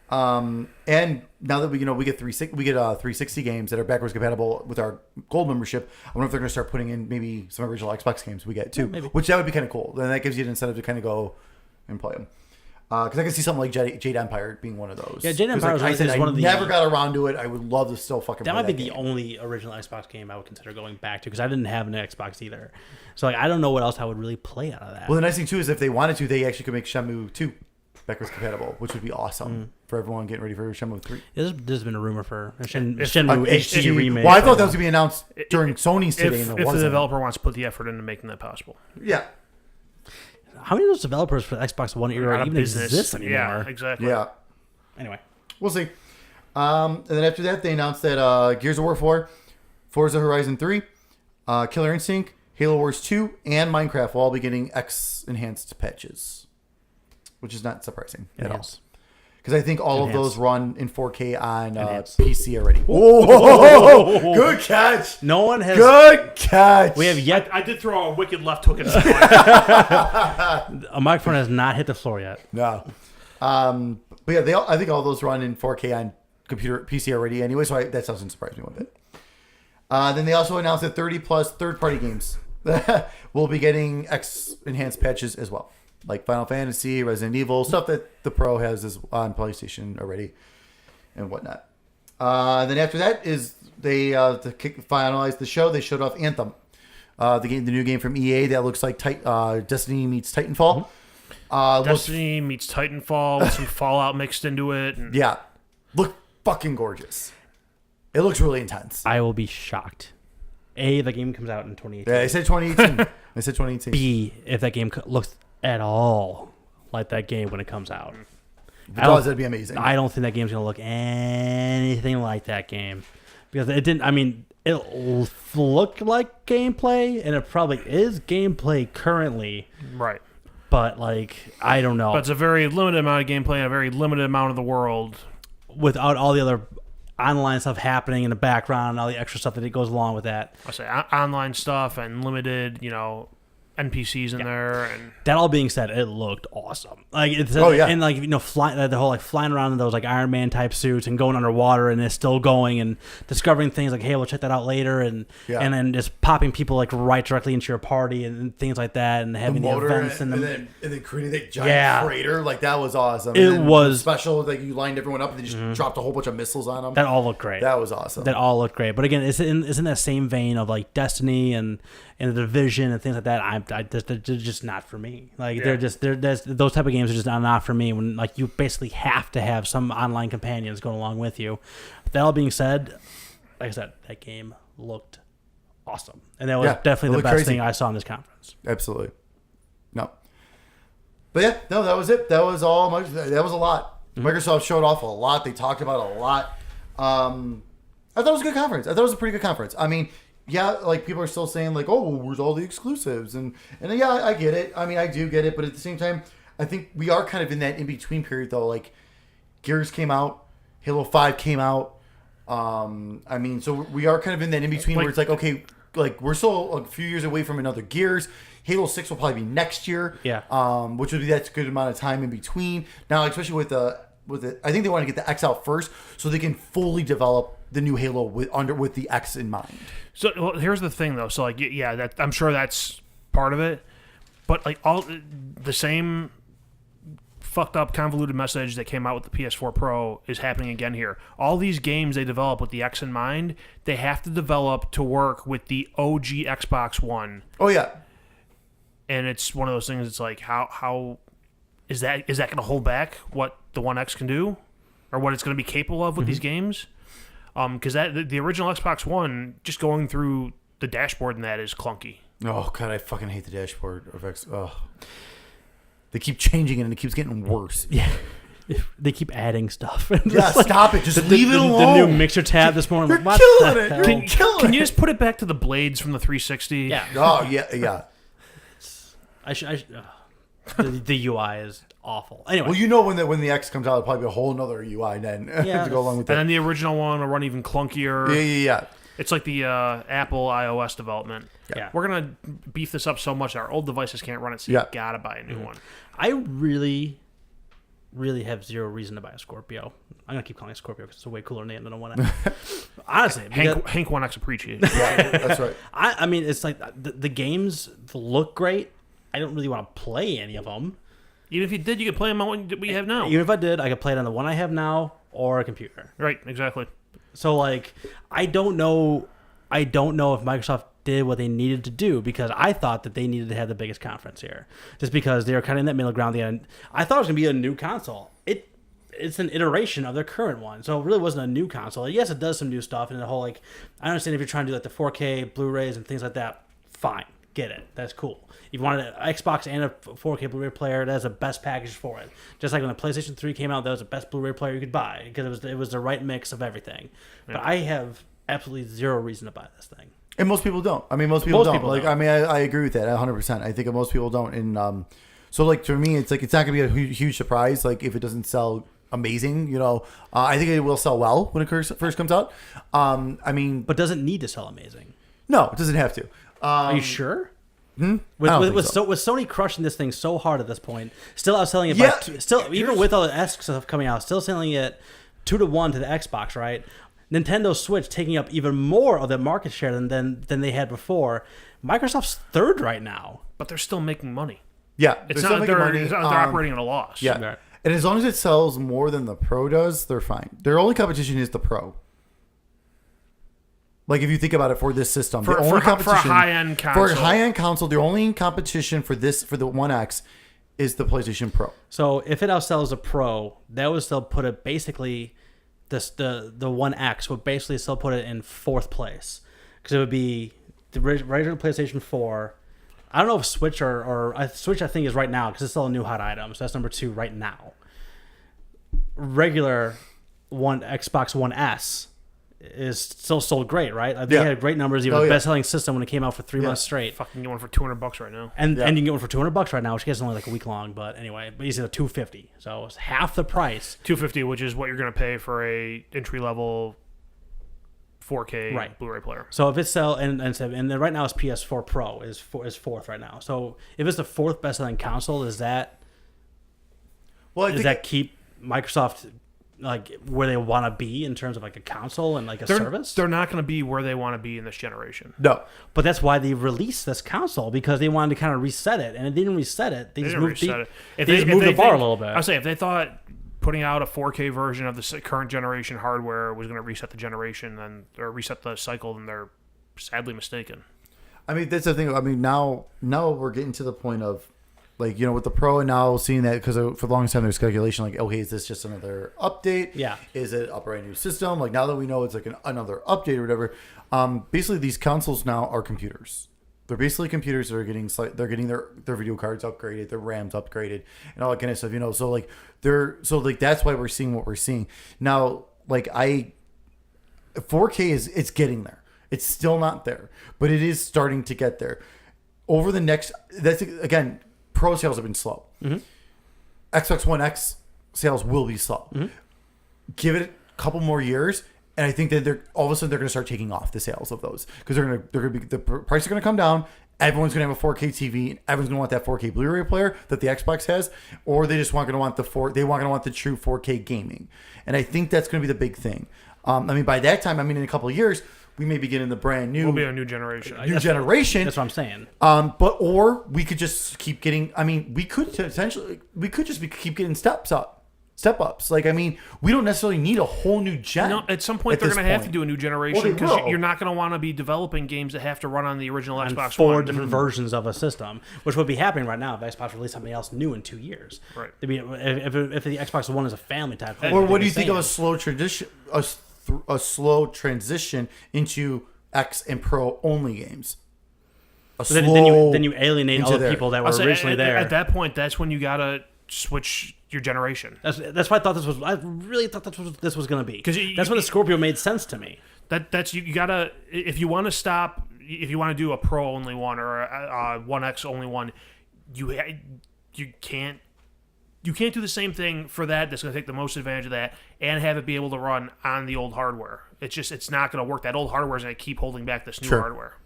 And now that we get 360 games that are backwards compatible with our gold membership, I wonder if they're going to start putting in maybe some original Xbox games we get too, which that would be kind of cool. Then that gives you an incentive to kind of go and play them. Because I can see something like Jade Empire being one of those. Yeah, Jade 'Cause, Empire like, is I said, one of the- never got around to it. I would love to still fucking that play might be the game. only original Xbox game I would consider going back to because I didn't have an Xbox either. So like I don't know what else I would really play out of that. Well, the nice thing too is if they wanted to, they actually could make Shenmue 2 backwards compatible, which would be awesome for everyone getting ready for Shenmue 3. Yeah, there's been a rumor for Shenmue HD HD remake. Well, I thought that was going to be announced during Sony's today, If and it the wasn't. developer wants to put the effort into making that possible, Yeah, How many of those developers for the Xbox One Out era of even business. exist anymore? Yeah, exactly. yeah. Anyway, We'll see. And then after that, they announced that Gears of War 4, Forza Horizon 3, Killer Instinct, Halo Wars 2, and Minecraft will all be getting X enhanced patches, which is not surprising at all. Enhanced. Because I think all of Enhanced. those run in 4K on Enhanced. PC already. Whoa! Good catch. No one has. Good catch. We have yet. I did throw a wicked left hook at someone. A microphone has not hit the floor yet. No. But yeah, I think all those run in 4K on computer PC already anyway, so that doesn't surprise me one bit. Then they also announced that 30 plus third-party games will be getting X enhanced patches as well, like Final Fantasy, Resident Evil, stuff that the Pro has on PlayStation already, and whatnot. Then after that is they to finalize the show. They showed off Anthem, the new game from EA that looks like Destiny meets Titanfall. Looks Destiny meets Titanfall with some Fallout mixed into it. And Yeah. Look fucking gorgeous. It looks really intense. I will be shocked. A, the game comes out in 2018. Yeah, I said 2018. I said 2018. B, if that game looks at all like that game when it comes out. If it does, that'd be amazing. I don't think that game's going to look anything like that game. Because it didn't, I mean, it looked like gameplay, and it probably is gameplay currently. right. But, like, I don't know. But it's a very limited amount of gameplay and a very limited amount of the world. Without all the other online stuff happening in the background and all the extra stuff that goes along with that. I say online stuff and limited, NPCs in there. And That all being said, it looked awesome. Like it's Oh, yeah. and like flying the whole like flying around in those like Iron Man type suits and going underwater and it's still going and discovering things like hey we'll check that out later and Yeah. and then just popping people like right directly into your party and things like that and having the, events and the and then creating that giant Yeah. crater. Like, that was awesome. It And then was- the special. Like, you lined everyone up and they just dropped a whole bunch of missiles on them. that all looked great. That was awesome. That all looked great. But again, it's in that same vein of like Destiny and the Division and things like that. They're just not for me. Like Yeah. those type of games are just not for me. When like you basically have to have some online companions going along with you. That all being said, like I said, that game looked awesome, and that was Yeah, it definitely the looked best crazy. thing I saw in this conference. Absolutely. No. But yeah, no, that was it. That was all. That was a lot. Microsoft showed off a lot. They talked about a lot. I thought it was a good conference. I thought it was a pretty good conference. I mean, yeah, like people are still saying like, oh, where's all the exclusives? And yeah, I get it. I mean, I do get it. But at the same time, I think we are kind of in that in between period though. Like, Gears came out, Halo 5 came out. I mean, so we are kind of in that in between where it's like, okay, like we're still a few years away from another Gears. Halo 6 will probably be next year. Yeah. Which would be that's a good amount of time in between. Now, especially with the I think they want to get the X out first so they can fully develop the new Halo with the X in mind. So well, here's the thing, though. So like, yeah, that I'm sure that's part of it, but like all the same fucked up convoluted message that came out with the PS4 Pro is happening again here. All these games they develop with the X in mind, they have to develop to work with the OG Xbox One. Oh yeah. And it's one of those things. It's like how is that going to hold back what the One X can do, or what it's going to be capable of with these games? Because the original Xbox One, just going through the dashboard and that is clunky. Oh god, I fucking hate the dashboard of X. Oh. They keep changing it and it keeps getting worse. Yeah. They keep adding stuff. Yeah, Like, stop it. Just leave it alone. The new mixer tab this morning. You're like, what killing the it. hell? You're killing Can it. you just put it back to the blades from the 360? Yeah. Oh yeah. The UI is awful. Anyway. Well, you know when the X comes out, it'll probably be a whole nother UI then Yeah, to go along with And that. then the original one will run even clunkier. Yeah. It's like the Apple iOS development. Yeah. We're going to beef this up so much our old devices can't run it, so Yeah. you got to buy a new one. I really have zero reason to buy a Scorpio. I'm going to keep calling it Scorpio because it's a way cooler name than a 1X. Honestly. because- Hank 1X appreciate. Yeah, that's right. I mean, it's like the games look great. I don't really want to play any of them. Even if you did, you could play them on what we have now. Even if I did, I could play it on the one I have now or a computer. Right, exactly. So like, I don't know if Microsoft did what they needed to do, because I thought that they needed to have the biggest conference here, just because they were kind of in that middle ground. I thought it was gonna be a new console. It's an iteration of their current one, so it really wasn't a new console. Yes, it does some new stuff, and the whole like, I understand if you're trying to do like the 4K Blu-rays and things like that, fine, get it, that's cool. If you wanted an Xbox and a 4K Blu-ray player, that's the best package for it. Just like when the PlayStation 3 came out, that was the best Blu-ray player you could buy because it was the right mix of everything. Yeah. But I have absolutely zero reason to buy this thing. And most people don't. I mean, most people don't. Like, don't. I mean, I agree with that 100%. I think most people don't. And so, like, for me, it's like it's not gonna be a huge surprise. Like, if it doesn't sell amazing, you know, I think it will sell well when it first comes out. I mean, But doesn't need to sell amazing. no, it doesn't have to. Are you sure? I don't With think so. with Sony crushing this thing so hard at this point, still outselling it Yeah. by still even with all the S stuff coming out, still selling it 2-1 to the Xbox, right? Nintendo Switch taking up even more of the market share than they had before. Microsoft's third right now. But they're still making money. Yeah, It's they're not still that making they're, money. they're operating at a loss. Yeah, Right. and as long as it sells more than the Pro does, they're fine. Their only competition is the Pro. Like, if you think about it, for this system, For the only a competition high-end console. for a high-end console, the only competition for the One X is the PlayStation Pro. So if it outsells a Pro, that would still put it basically the One X would basically still put it in fourth place, because it would be the regular PlayStation 4. I don't know if Switch or Switch I think is right now because it's still a new hot item, so that's number 2 right now. Regular Xbox One S is still sold great, right? They Yeah. had great numbers, even Oh, the yeah. best-selling system when it came out for 3 months straight. Fucking get one for $200 right now. And Yeah. you can get one for $200 right now, which is only like a week long. But anyway, but you see the $250, so it's half the price. $250, which is what you're going to pay for a entry level 4K Right. Blu-ray player. So if it's sell and then right now it's PS4 Pro is fourth right now. So if it's the fourth best selling console, does that keep Microsoft like where they want to be in terms of like a console and like a service? They're not going to be where they want to be in this generation. No, But that's why they released this console, because they wanted to kind of reset it, and it didn't reset it. They, They just didn't moved reset it. they just moved the bar a little bit. I say if they thought putting out a 4K version of the current generation hardware was going to reset the generation, or reset the cycle, then they're sadly mistaken. I mean, that's the thing. I mean, now we're getting to the point of, like, you know, with the Pro, and now seeing that, because for the longest time there's speculation like, okay, is this just another update? Yeah. Is it a brand new system? Like, now that we know it's like another update or whatever, basically these consoles now are computers. They're basically computers that are getting their video cards upgraded, their RAMs upgraded, and all that kind of stuff. You know, so that's why we're seeing what we're seeing now. Like 4K it's getting there. It's still not there, but it is starting to get there. Over the next, that's again, Pro sales have been slow. Mm-hmm. Xbox One X sales will be slow. Mm-hmm. Give it couple more years, and I think that they're all of a sudden they're going to start taking off the sales of those because they're going to be the price are going to come down. Everyone's going to have a 4K TV, and everyone's going to want that 4K Blu-ray player that the Xbox has, or they just want to want the true 4K gaming. And I think that's going to be the big thing. I mean, by that time, in a couple of years, we may be getting the brand new. We'll be a new generation. generation. That's what I'm saying. Or we could just keep getting. I mean, we could keep getting step ups. Like, I mean, we don't necessarily need a whole new gen. No, at some point they're going to have to do a new generation Well, because they you're not going to want to be developing games that have to run on the original On Xbox 4 One. different versions of a system, which would be happening right now if Xbox released something else new in 2 years. Right. I mean, if the Xbox One is a family type. Or what do you think of a slow tradition? A slow transition into X and Pro only games. Then you alienate all the people that were originally there. At that point, that's when you got to switch your generation. That's why I thought this was. I really thought that's what this was going to be. 'Cause That's when the Scorpio made sense to me. That's you gotta, if you want to stop, if you want to do a Pro only one or a 1X only one, you can't do the same thing for that. That's going to take the most advantage of that and have it be able to run on the old hardware. It's not going to work. That old hardware is going to keep holding back this new hardware.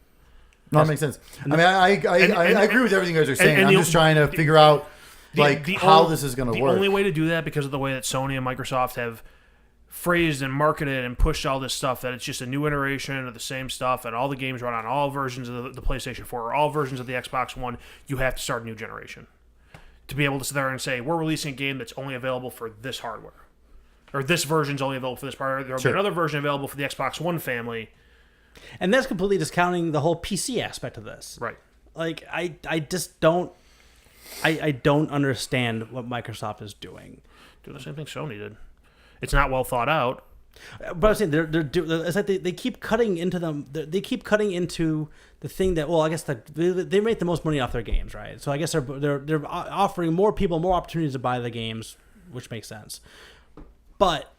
No, that makes sense. I mean, I agree with everything you guys are saying. I'm just trying to figure out how this is going to work. The only way to do that, because of the way that Sony and Microsoft have phrased and marketed and pushed all this stuff, that it's just a new iteration of the same stuff, and all the games run on all versions of the PlayStation 4 or all versions of the Xbox One. You have to start a new generation to be able to sit there and say, we're releasing a game that's only available for this hardware, or this version's only available for this hardware. There'll be another version available for the Xbox One family. And that's completely discounting the whole PC aspect of this. Right. Like, I just don't... I don't understand what Microsoft is doing. Doing the same thing Sony did. It's not well thought out. But I'm saying it's like they keep cutting into them. They keep cutting into the thing that, well, I guess they make the most money off their games, right? So I guess they're offering more people more opportunities to buy the games, which makes sense. But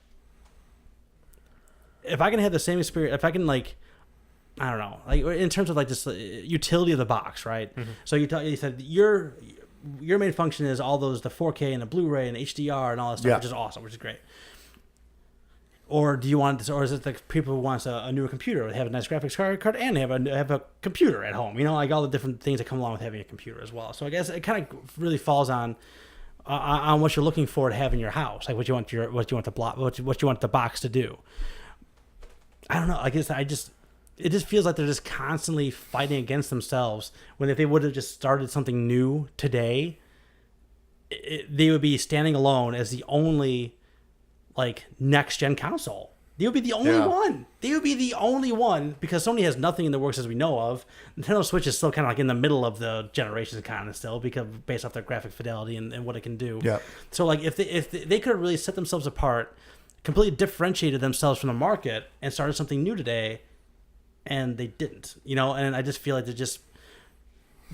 if I can have the same experience, if I can I don't know, like in terms of just utility of the box, right? Mm-hmm. So you said your main function is all the 4K and the Blu-ray and HDR and all that stuff, which is awesome, which is great. Or do you want this? Or is it like people who want a newer computer? They have a nice graphics card and they have a computer at home. Like all the different things that come along with having a computer as well. So I guess it kind of really falls on what you're looking for to have in your house, like what you want the box to do. I don't know. I guess it just feels like they're just constantly fighting against themselves. When if they would have just started something new today, they would be standing alone as the only next gen console. They would be the only one. They would be the only one because Sony has nothing in the works as we know of. Nintendo Switch is still kind of in the middle of the generation kind of still because based off their graphic fidelity and what it can do. Yeah. So if they could have really set themselves apart, completely differentiated themselves from the market and started something new today, and they didn't. And I just feel like they just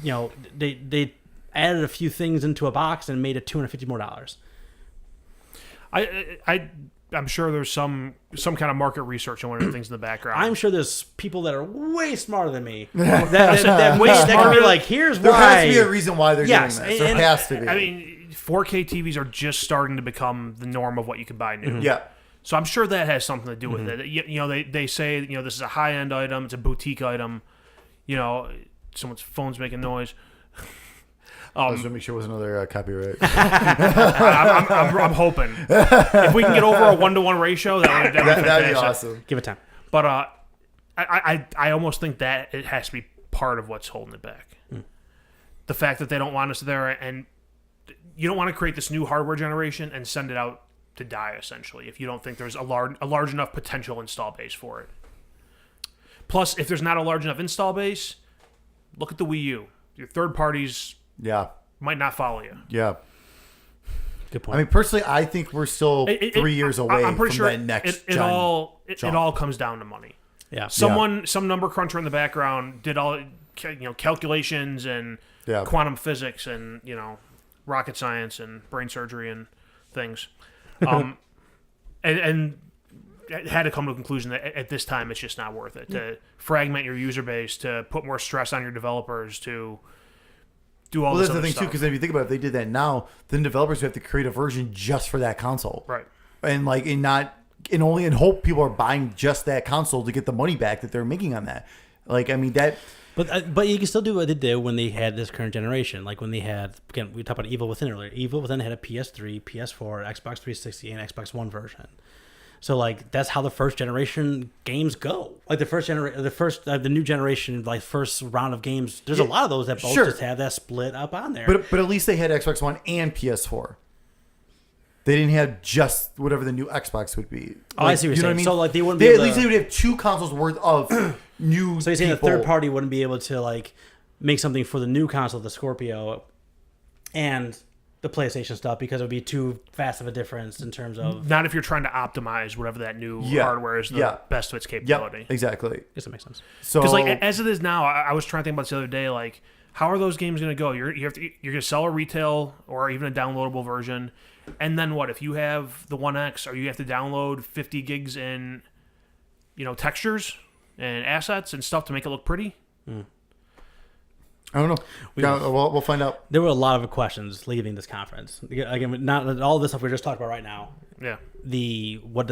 they added a few things into a box and made it $250 more. I'm sure there's some kind of market research on one of the things in the background. I'm sure there's people that are way smarter than me that can be like, here's there why. There has to be a reason why they're doing this. There has to be. I mean, 4K TVs are just starting to become the norm of what you can buy new. Mm-hmm. Yeah. So I'm sure that has something to do with it. They say this is a high end item, it's a boutique item. Someone's phone's making noise. I was going to make sure it wasn't another copyright. I'm hoping. If we can get over a 1-to-1 ratio, that'd be awesome. Give it time. But I almost think that it has to be part of what's holding it back. The fact that they don't want us there, and you don't want to create this new hardware generation and send it out to die, essentially, if you don't think there's a large enough potential install base for it. Plus, if there's not a large enough install base, look at the Wii U. Your third parties... might not follow you. Yeah. Good point. I mean, personally, I think we're still 3 years away I'm pretty from sure that next it all comes down to money. Yeah. Some number cruncher in the background did all calculations and quantum physics and rocket science and brain surgery and things, and had to come to a conclusion that at this time it's just not worth it to fragment your user base, to put more stress on your developers, to do all this other stuff. Well, that's the thing, too, because if you think about it, if they did that now, then developers would have to create a version just for that console. Right. And, not and hope people are buying just that console to get the money back that they're making on that. Like, I mean that. But you can still do what they did when they had this current generation. Like when they had, again, we talked about Evil Within earlier. Evil Within had a PS3, PS4, Xbox 360, and Xbox One version. So like that's how the first generation games go. Like the new generation, like first round of games. There's a lot of those that both just have that split up on there. But at least they had Xbox One and PS4. They didn't have just whatever the new Xbox would be. Oh, I see what you're saying. So like they wouldn't be at able least to, they would have 2 consoles worth of new. So you're saying people. the third party wouldn't be able to like make something for the new console, the Scorpio, and the PlayStation stuff because it would be too fast of a difference in terms of. Not if you're trying to optimize whatever that new hardware is the best of its capability. Yep, exactly. I guess that makes sense. So because like as it is now, I was trying to think about this the other day. Like, how are those games going to go? You're going to sell a retail or even a downloadable version, and then what if you have the One X or you have to download 50 gigs in, textures and assets and stuff to make it look pretty? I don't know. We'll find out. There were a lot of questions leaving this conference. Again, not all this stuff we just talked about right now. Yeah. What's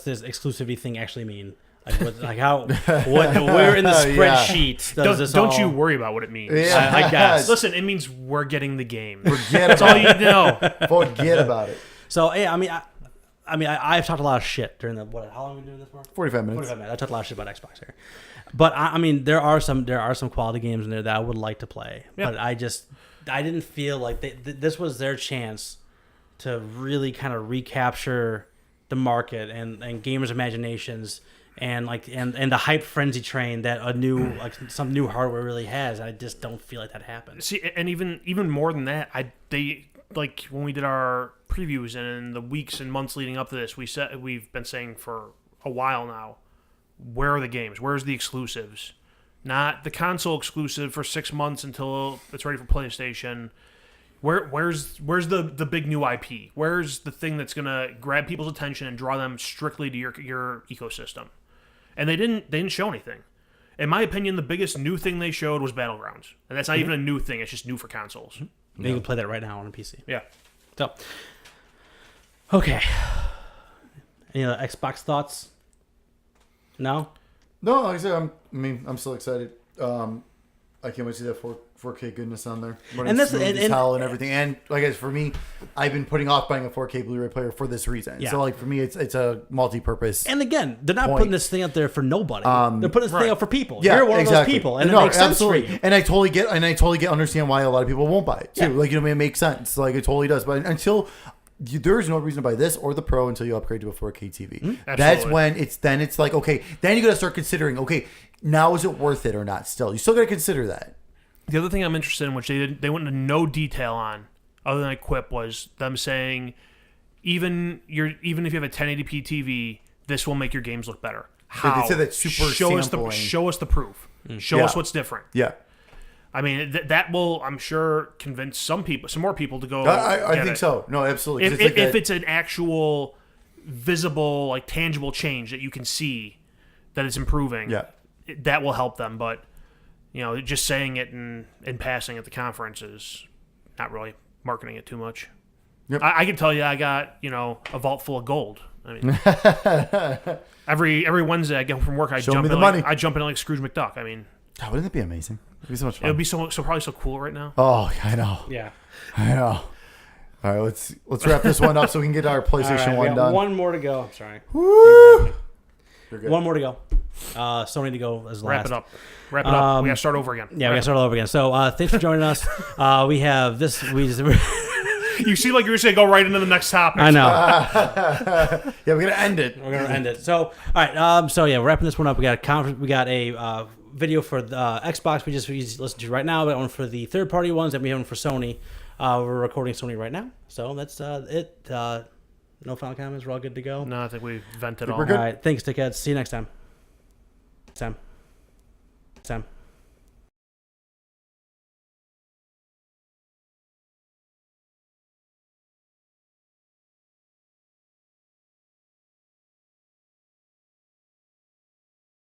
this exclusivity thing actually mean? Where in the spreadsheet does this? Don't you worry about what it means. Yeah. I guess. Listen, it means we're getting the game. That's all you know. Forget about it. So yeah, I've talked a lot of shit during the how long are we doing this for? 45 minutes. 45 minutes. I talked a lot of shit about Xbox here, but I mean there are some quality games in there that I would like to play, but I didn't feel like this was their chance to really kind of recapture the market and gamers' imaginations and the hype frenzy train that some new hardware really has. I just don't feel like that happened. See, and even more than that, like when we did our previews and in the weeks and months leading up to this, we've been saying for a while now, where are the games? Where's the exclusives? Not the console exclusive for 6 months until it's ready for PlayStation. Where's the big new IP? Where's the thing that's gonna grab people's attention and draw them strictly to your ecosystem? And they didn't show anything. In my opinion, the biggest new thing they showed was Battlegrounds, and that's not even a new thing. It's just new for consoles. You can play that right now on a PC. Yeah. So, okay. Any other Xbox thoughts? No? No, like I said, I'm still excited. I can't wait to see that 4K goodness on there. And that's and everything. And like I said, for me, I've been putting off buying a 4K Blu-ray player for this reason. Yeah. So like for me, it's a multi-purpose. And again, they're not point. putting this thing out there for nobody. They're putting this thing out for people. Yeah, You're one exactly. of those people, and it makes sense for you. And I totally understand why a lot of people won't buy it too. Yeah. Like it makes sense. Like it totally does. But until there is no reason to buy this or the Pro until you upgrade to a 4K TV. That's when it's like okay. Then you got to start considering okay, now is it worth it or not? Still, you still got to consider that. The other thing I'm interested in, which they went into no detail on, other than a quip, was them saying, even if you have a 1080p TV, this will make your games look better. How? They said that super sampling. Show us the proof. Show us what's different. Yeah. I mean, that will, I'm sure, convince some more people to go. I think so. No, absolutely. If it's an actual, visible, like tangible change that you can see that it's improving, that will help them. But just saying it in passing at the conference is not really marketing it too much. Yep. I can tell you, I got a vault full of gold. I mean, every Wednesday I get home from work, I jump in like Scrooge McDuck. I mean, wouldn't that be amazing? It'd be so much fun. it would be so probably so cool right now. Oh, I know. Yeah. I know. All right, let's wrap this one up so we can get our PlayStation 1 done. One more to go. I'm sorry. Woo! You're good. One more to go. Sony to go as last. Wrap it up. We got to start over again. Yeah, we got to start all over again. So thanks for joining us. We have this. You seem like you were saying go right into the next topic. I know. Yeah, we're gonna end it. We're gonna end it. So all right. So yeah, wrapping this one up. We got a conference. We got a video for the Xbox. We just listened to right now. We got one for the third party ones, and we have one for Sony. We're recording Sony right now. So that's it. No final comments. We're all good to go. No, I think we vented all. We're good. All right. Thanks, dickheads. See you next time. Sam.